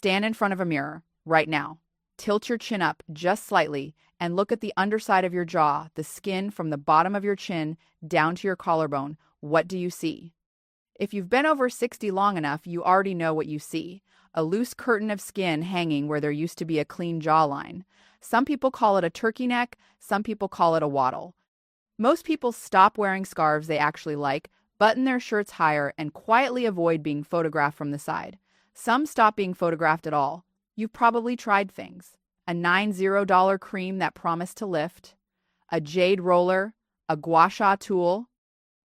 Stand in front of a mirror right now. Tilt your chin up just slightly and look at the underside of your jaw, the skin from the bottom of your chin down to your collarbone. What do you see? If you've been over 60 long enough, you already know what you see. A loose curtain of skin hanging where there used to be a clean jawline. Some people call it a turkey neck, some people call it a waddle. Most people stop wearing scarves they actually like, button their shirts higher, and quietly avoid being photographed from the side. Some stop being photographed at all. You've probably tried things. A $90 cream that promised to lift, a jade roller, a gua sha tool.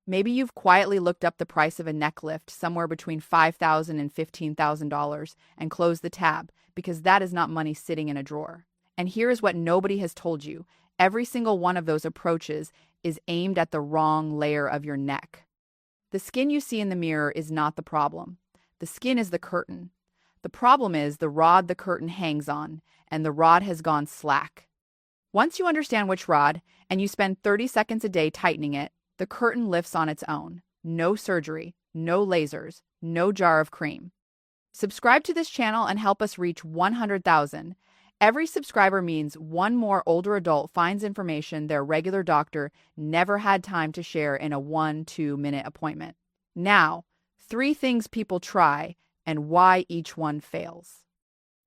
Maybe you've quietly looked up the price of a neck lift somewhere between $5,000 and $15,000 and closed the tab because that is not money sitting in a drawer. And here's what nobody has told you. Every single one of those approaches is aimed at the wrong layer of your neck. The skin you see in the mirror is not the problem. The skin is the curtain. The problem is the rod the curtain hangs on, and the rod has gone slack. Once you understand which rod, and you spend 30 seconds a day tightening it, the curtain lifts on its own. No surgery, no lasers, no jar of cream. Subscribe to this channel and help us reach 100,000. Every subscriber means one more older adult finds information their regular doctor never had time to share in a 1-2 minute appointment. Now, 3 things people try and why each one fails.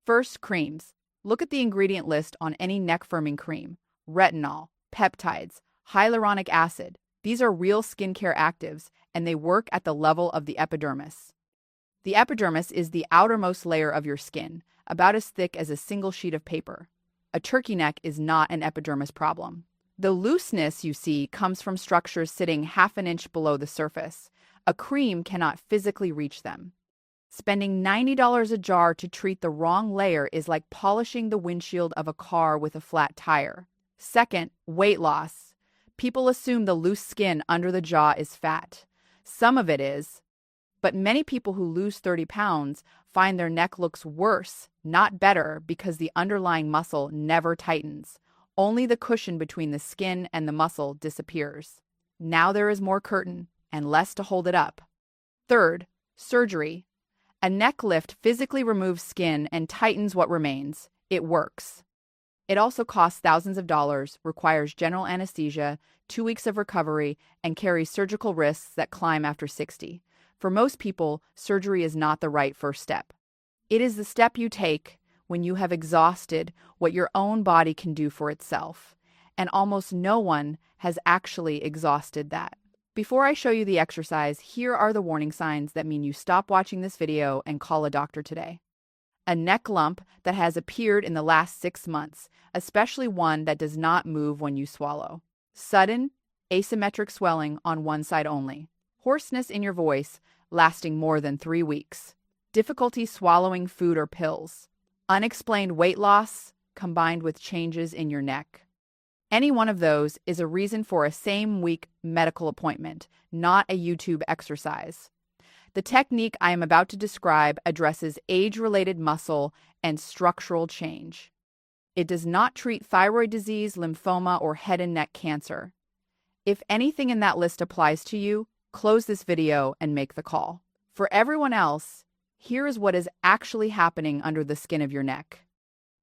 First, creams. Look at the ingredient list on any neck-firming cream. Retinol, peptides, hyaluronic acid. These are real skincare actives, and they work at the level of the epidermis. The epidermis is the outermost layer of your skin, about as thick as a single sheet of paper. A turkey neck is not an epidermis problem. The looseness you see comes from structures sitting half an inch below the surface. A cream cannot physically reach them. Spending $90 a jar to treat the wrong layer is like polishing the windshield of a car with a flat tire. Second, weight loss. People assume the loose skin under the jaw is fat. Some of it is, but many people who lose 30 pounds find their neck looks worse, not better, because the underlying muscle never tightens. Only the cushion between the skin and the muscle disappears. Now there is more curtain and less to hold it up. Third, surgery. A neck lift physically removes skin and tightens what remains. It works. It also costs thousands of dollars, requires general anesthesia, 2 weeks of recovery, and carries surgical risks that climb after 60. For most people, surgery is not the right first step. It is the step you take when you have exhausted what your own body can do for itself, and almost no one has actually exhausted that. Before I show you the exercise, here are the warning signs that mean you stop watching this video and call a doctor today. A neck lump that has appeared in the last 6 months, especially one that does not move when you swallow. Sudden, asymmetric swelling on one side only. Hoarseness in your voice lasting more than 3 weeks. Difficulty swallowing food or pills. Unexplained weight loss combined with changes in your neck. Any one of those is a reason for a same-week medical appointment, not a YouTube exercise. The technique I am about to describe addresses age-related muscle and structural change. It does not treat thyroid disease, lymphoma, or head and neck cancer. If anything in that list applies to you, close this video and make the call. For everyone else, here is what is actually happening under the skin of your neck.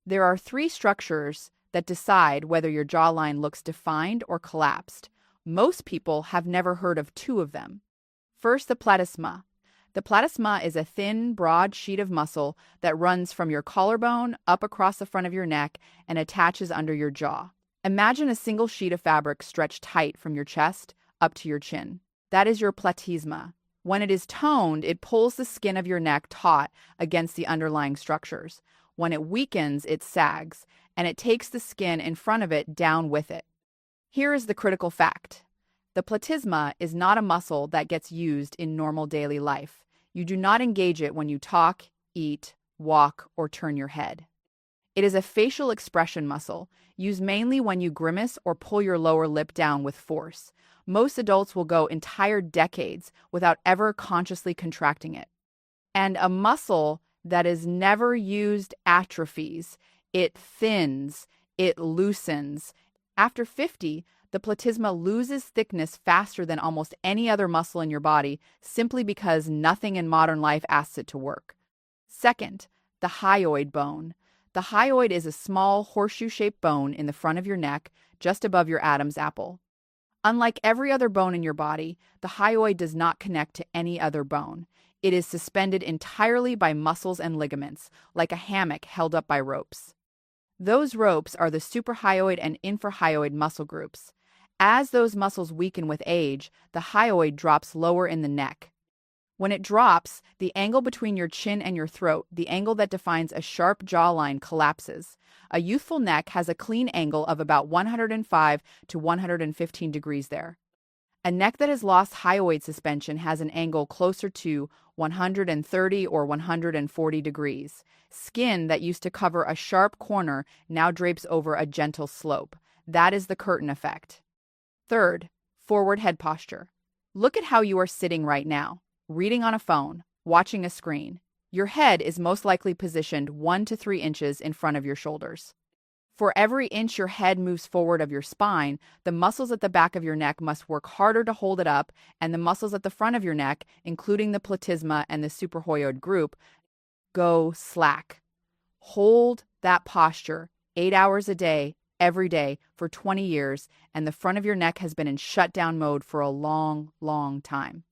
There are 3 structures that decide whether your jawline looks defined or collapsed. Most people have never heard of 2 of them. First, the platysma. The platysma is a thin, broad sheet of muscle that runs from your collarbone up across the front of your neck and attaches under your jaw. Imagine a single sheet of fabric stretched tight from your chest up to your chin. That is your platysma. When it is toned, it pulls the skin of your neck taut against the underlying structures. When it weakens, it sags, and it takes the skin in front of it down with it. Here is the critical fact. The platysma is not a muscle that gets used in normal daily life. You do not engage it when you talk, eat, walk, or turn your head. It is a facial expression muscle, used mainly when you grimace or pull your lower lip down with force. Most adults will go entire decades without ever consciously contracting it. And a muscle that is never used atrophies. It thins, it loosens. After 50, the platysma loses thickness faster than almost any other muscle in your body simply because nothing in modern life asks it to work. Second, The hyoid bone. The hyoid is a small horseshoe-shaped bone in the front of your neck, just above your Adam's apple. Unlike every other bone in your body, the hyoid does not connect to any other bone. It is suspended entirely by muscles and ligaments, like a hammock held up by ropes. Those ropes are the suprahyoid and infrahyoid muscle groups. As those muscles weaken with age, the hyoid drops lower in the neck. When it drops, the angle between your chin and your throat, the angle that defines a sharp jawline, collapses. A youthful neck has a clean angle of about 105 to 115 degrees there. A neck that has lost hyoid suspension has an angle closer to 130 or 140 degrees. Skin that used to cover a sharp corner now drapes over a gentle slope. That is the curtain effect. Third, forward head posture. Look at how you are sitting right now, reading on a phone, watching a screen. Your head is most likely positioned 1 to 3 inches in front of your shoulders. For every inch your head moves forward of your spine, the muscles at the back of your neck must work harder to hold it up, and the muscles at the front of your neck, including the platysma and the suprahyoid group, go slack. Hold that posture 8 hours a day, every day, for 20 years, and the front of your neck has been in shutdown mode for a long, long time.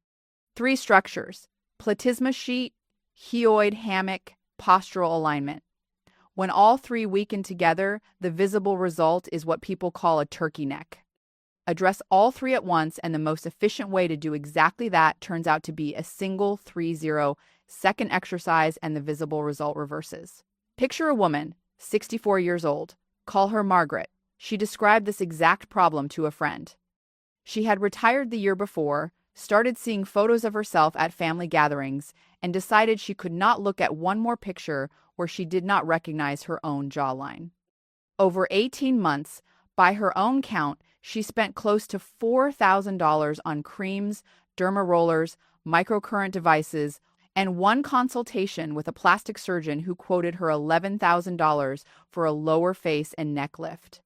3 structures: platysma sheet, hyoid hammock, postural alignment. When all 3 weaken together, the visible result is what people call a turkey neck. Address all 3 at once, and the most efficient way to do exactly that turns out to be a single 30-second exercise, and the visible result reverses. Picture a woman, 64 years old. Call her Margaret. She described this exact problem to a friend. She had retired the year before, started seeing photos of herself at family gatherings, and decided she could not look at one more picture where she did not recognize her own jawline. Over 18 months, by her own count, she spent close to $4,000 on creams, derma rollers, microcurrent devices, and one consultation with a plastic surgeon who quoted her $11,000 for a lower face and neck lift.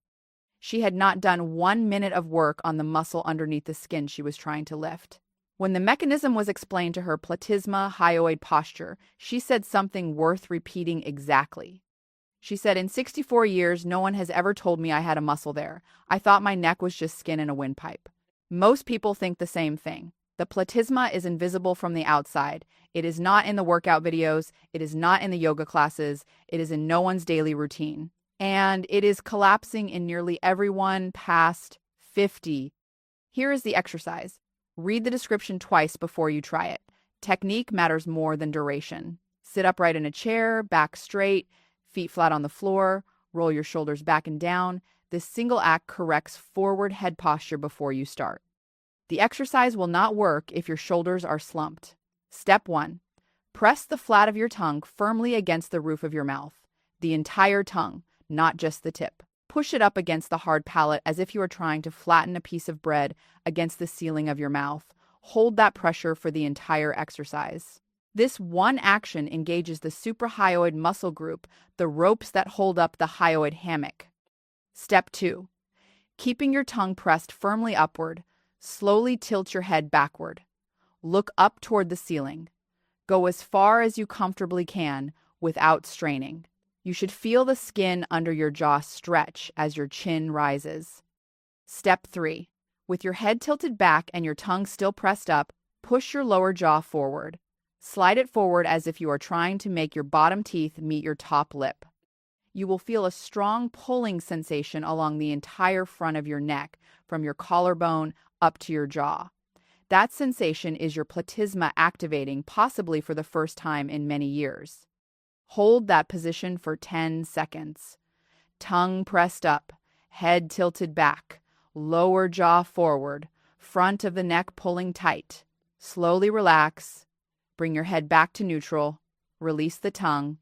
She had not done 1 minute of work on the muscle underneath the skin she was trying to lift. When the mechanism was explained to her platysma hyoid posture, she said something worth repeating exactly. She said, "In 64 years, no one has ever told me I had a muscle there. I thought my neck was just skin in a windpipe." Most people think the same thing. The platysma is invisible from the outside. It is not in the workout videos. It is not in the yoga classes. It is in no one's daily routine. And it is collapsing in nearly everyone past 50. Here is the exercise. Read the description twice before you try it. Technique matters more than duration. Sit upright in a chair, back straight, feet flat on the floor, roll your shoulders back and down. This single act corrects forward head posture before you start. The exercise will not work if your shoulders are slumped. Step 1. Press the flat of your tongue firmly against the roof of your mouth. The entire tongue, not just the tip. Push it up against the hard palate as if you are trying to flatten a piece of bread against the ceiling of your mouth. Hold that pressure for the entire exercise. This one action engages the suprahyoid muscle group, the ropes that hold up the hyoid hammock. Step 2. Keeping your tongue pressed firmly upward, slowly tilt your head backward. Look up toward the ceiling. Go as far as you comfortably can without straining. You should feel the skin under your jaw stretch as your chin rises. Step 3. With your head tilted back and your tongue still pressed up, push your lower jaw forward. Slide it forward as if you are trying to make your bottom teeth meet your top lip. You will feel a strong pulling sensation along the entire front of your neck, from your collarbone up to your jaw. That sensation is your platysma activating, possibly for the first time in many years. Hold that position for 10 seconds. Tongue pressed up, head tilted back, lower jaw forward, front of the neck pulling tight. Slowly relax. Bring your head back to neutral. Release the tongue.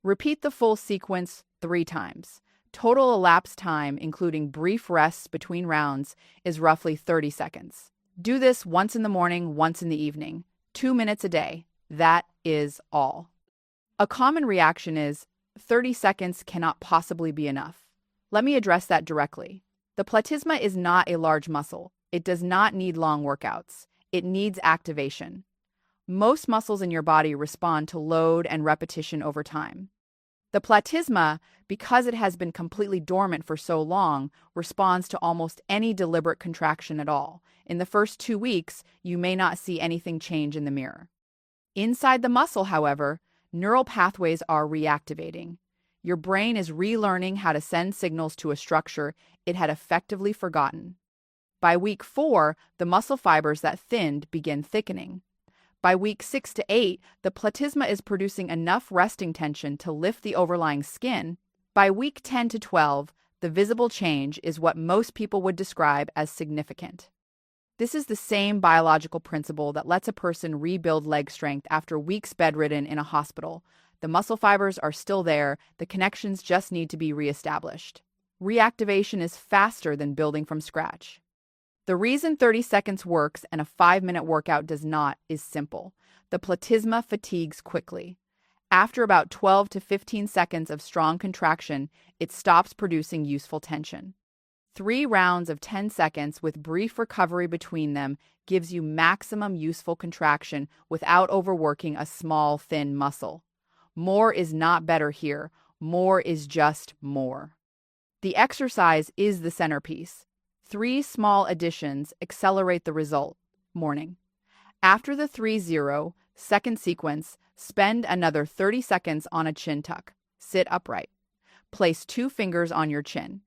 Repeat the full sequence 3 times. Total elapsed time, including brief rests between rounds, is roughly 30 seconds. Do this once in the morning, once in the evening. 2 minutes a day. That is all. A common reaction is, 30 seconds cannot possibly be enough. Let me address that directly. The platysma is not a large muscle. It does not need long workouts. It needs activation. Most muscles in your body respond to load and repetition over time. The platysma, because it has been completely dormant for so long, responds to almost any deliberate contraction at all. In the first 2 weeks, you may not see anything change in the mirror. Inside the muscle, however, neural pathways are reactivating. Your brain is relearning how to send signals to a structure it had effectively forgotten. By week 4, the muscle fibers that thinned begin thickening. By week 6 to 8, the platysma is producing enough resting tension to lift the overlying skin. By week 10 to 12, the visible change is what most people would describe as significant. This is the same biological principle that lets a person rebuild leg strength after weeks bedridden in a hospital. The muscle fibers are still there, the connections just need to be reestablished. Reactivation is faster than building from scratch. The reason 30 seconds works and a 5-minute workout does not is simple. The platysma fatigues quickly. After about 12 to 15 seconds of strong contraction, it stops producing useful tension. 3 rounds of 10 seconds with brief recovery between them gives you maximum useful contraction without overworking a small, thin muscle. More is not better here. More is just more. The exercise is the centerpiece. 3 small additions accelerate the result. Morning. After the 3-0-second sequence, spend another 30 seconds on a chin tuck. Sit upright. Place 2 fingers on your chin.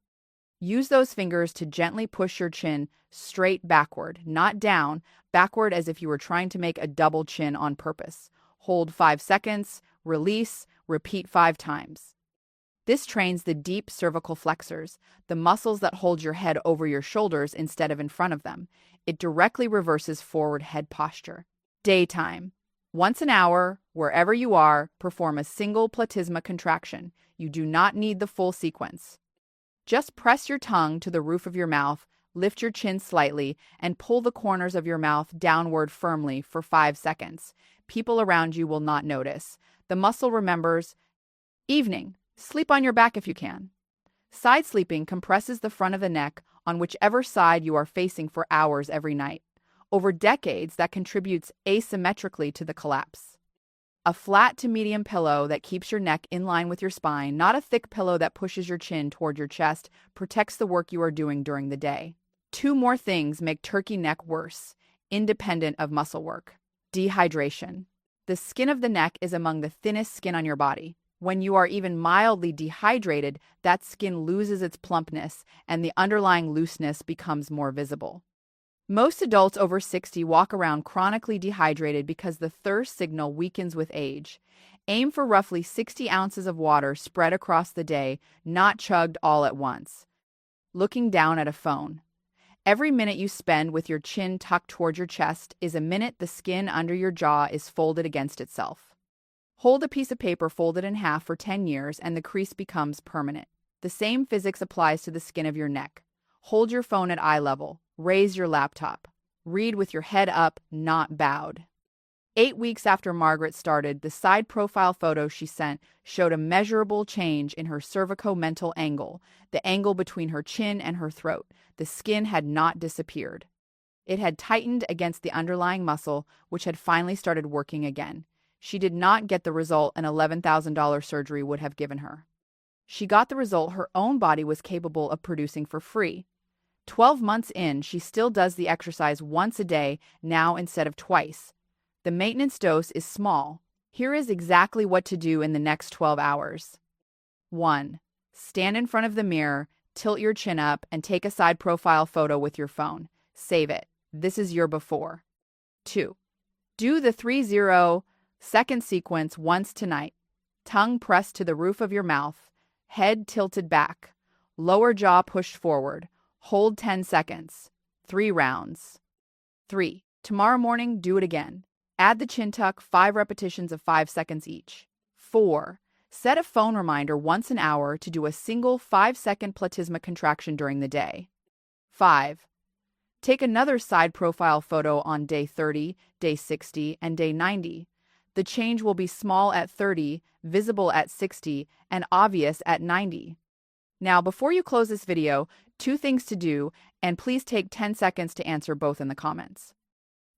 Use those fingers to gently push your chin straight backward, not down, backward as if you were trying to make a double chin on purpose. Hold 5 seconds, release, repeat 5 times. This trains the deep cervical flexors, the muscles that hold your head over your shoulders instead of in front of them. It directly reverses forward head posture. Daytime. Once an hour, wherever you are, perform a single platysma contraction. You do not need the full sequence. Just press your tongue to the roof of your mouth, lift your chin slightly, and pull the corners of your mouth downward firmly for 5 seconds. People around you will not notice. The muscle remembers. Evening. Sleep on your back if you can. Side sleeping compresses the front of the neck on whichever side you are facing for hours every night. Over decades, that contributes asymmetrically to the collapse. A flat to medium pillow that keeps your neck in line with your spine, not a thick pillow that pushes your chin toward your chest, protects the work you are doing during the day. 2 more things make turkey neck worse, independent of muscle work. Dehydration. The skin of the neck is among the thinnest skin on your body. When you are even mildly dehydrated, that skin loses its plumpness and the underlying looseness becomes more visible. Most adults over 60 walk around chronically dehydrated because the thirst signal weakens with age. Aim for roughly 60 ounces of water spread across the day, not chugged all at once. Looking down at a phone. Every minute you spend with your chin tucked toward your chest is a minute the skin under your jaw is folded against itself. Hold a piece of paper folded in half for 10 years and the crease becomes permanent. The same physics applies to the skin of your neck. Hold your phone at eye level. Raise your laptop. Read with your head up, not bowed. 8 weeks after Margaret started, the side profile photo she sent showed a measurable change in her cervico-mental angle, the angle between her chin and her throat. The skin had not disappeared. It had tightened against the underlying muscle, which had finally started working again. She did not get the result an $11,000 surgery would have given her. She got the result her own body was capable of producing for free. 12 months in, she still does the exercise once a day, now instead of twice. The maintenance dose is small. Here is exactly what to do in the next 12 hours. 1. Stand in front of the mirror, tilt your chin up, and take a side profile photo with your phone. Save it. This is your before. 2. Do the 3-0-second sequence once tonight. Tongue pressed to the roof of your mouth, head tilted back, lower jaw pushed forward. Hold 10 seconds. 3 rounds. 3. Tomorrow morning, do it again. Add the chin tuck, 5 repetitions of 5 seconds each. 4. Set a phone reminder once an hour to do a single 5-second platysma contraction during the day. 5. Take another side profile photo on day 30, day 60, and day 90. The change will be small at 30, visible at 60, and obvious at 90. Now, before you close this video, 2 things to do, and please take 10 seconds to answer both in the comments.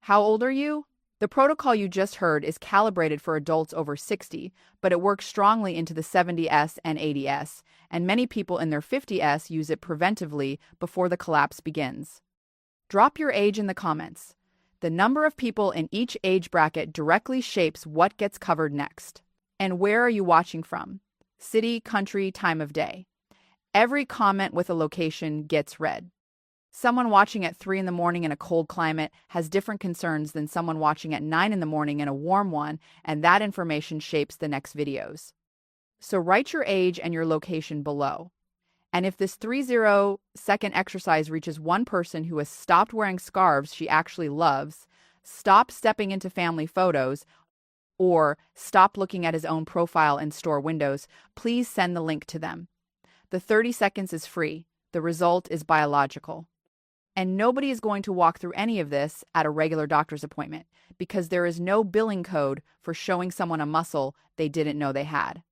How old are you? The protocol you just heard is calibrated for adults over 60, but it works strongly into the 70s and 80s, and many people in their 50s use it preventively before the collapse begins. Drop your age in the comments. The number of people in each age bracket directly shapes what gets covered next. And where are you watching from? City, country, time of day. Every comment with a location gets read. Someone watching at 3 in the morning in a cold climate has different concerns than someone watching at 9 in the morning in a warm one, and that information shapes the next videos. So write your age and your location below. And if this 30-second exercise reaches one person who has stopped wearing scarves she actually loves, stopped stepping into family photos, or stopped looking at his own profile in store windows, please send the link to them. The 30 seconds is free. The result is biological. And nobody is going to walk through any of this at a regular doctor's appointment because there is no billing code for showing someone a muscle they didn't know they had.